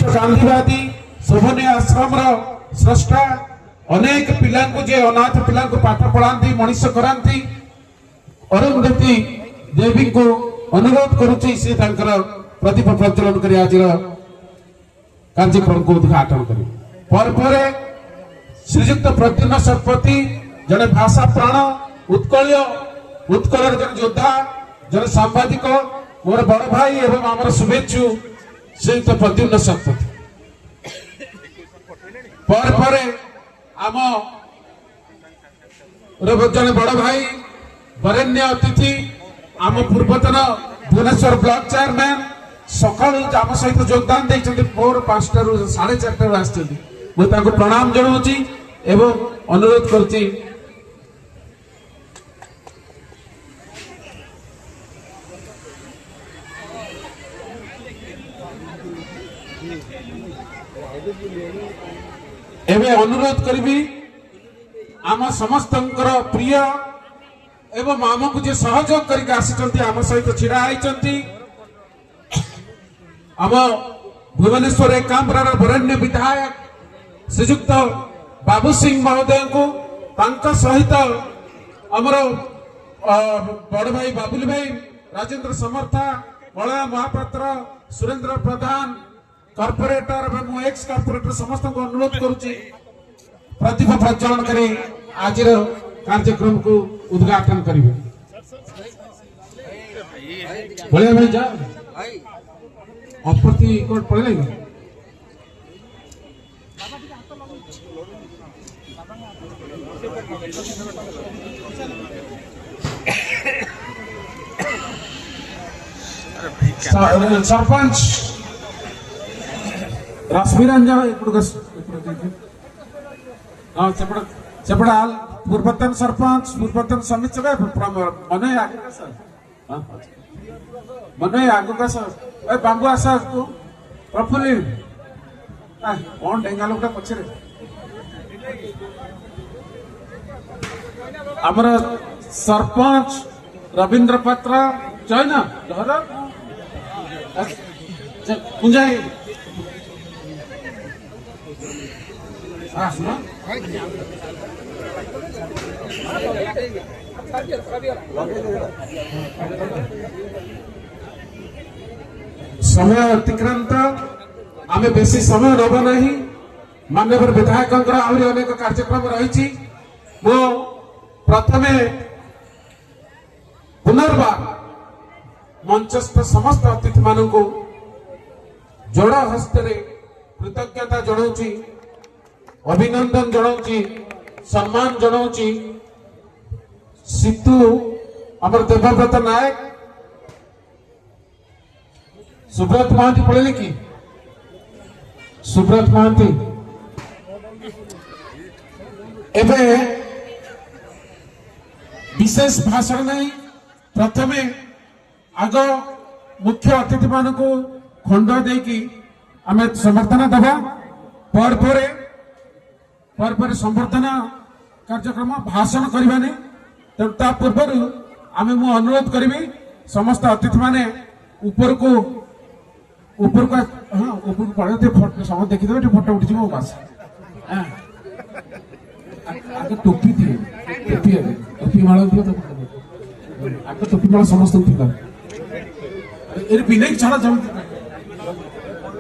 विश्व गांधीवादी शोभनीय आश्रम स्रष्टा अनेक पिला जे अनाथ पिला पाठ पढ़ाती मनीष कराती अरुंधति देवी को अनुरोध करुच्ची से प्रदीप प्रज्वलन कर आज कार्यक्रम को उद्घाटन कर श्रीजुक्त प्रद्युम्न शतपथी जड़े भाषा प्राण उत्कल उत्कल जन योद्धा जन सांबादिक मोर बड़ भाई एवं आम शुभेच्छु श्रीयुक्त प्रद्युम्न शतपथी पर आम जन बड़ भाई वरेण्य अतिथि आम पूर्वतन भुवनेश्वर ब्लॉक चेयरमैन सकाल आम सहित योगदान देते भोर 5टा रू 4:30 आसते प्रणाम जनाऊँगी एवं अनुरोध करुच्ची एवं अनुरोध करी आम समस्त प्रिय एवं आमको जे सहयोग करके आसी आम सहित छिड़ा होती आम भुवनेश्वर एकांब्रार वरेण्य विधायक श्रीजुक्त बाबू सिंह महोदय को सहित आमर बड़ भाई बाबुल भाई राजेंद्र समर्था बलया महापात्र सुरेंद्र प्रधान कॉर्पोरेटर एवं एक्स कॉर्पोरेटर समस्त को अनुरोध करुच्ची प्रदीप प्रज्वलन करी आज कार्यक्रम को उद्घाटन करेंगे। बलिया भाई जा अप्रति कोड पड़े लेंगे सरपंच रश्मिरंजन सेपड़ा पूर्वतन सरपंच पूर्वतन समिति मन आगु का सर बाबू आशा तू प्रफुल्ल कौन डेंगा लोग पछरे आमर सरपंच रविंद्र पात्र जैन पुंजाई समय अतिक्रांत आमे बेसी समय नब नहीं माननीय विधायक आहरी अनेक कार्यक्रम रही मो प्रथमे पुनर्बार मंचस्थ समस्त अतिथि मान जोड़ हस्ते कृतज्ञता जनाऊँगी अभिनंदन जनाऊँगी सम्मान जनाऊँगी सितु अमर देवव्रत नायक सुब्रत महांती पढ़े कि सुब्रत महांती एवं विशेष भाषण नहीं प्रथमे आग मुख्य अतिथि मान को खंड देकी आम संबर्धना दबा पर संबर्धना कार्यक्रम भाषण करवा नहीं तेणु पूर्व आम मु अनुरोध करी समस्त अतिथि माने ऊपर को हाँ ऊपर को पड़े समझ देखीदे फोटो उठी बस आगे टोपी थी टोपी माला आगे टोपी माला समस्त बिना छाड़ा जमी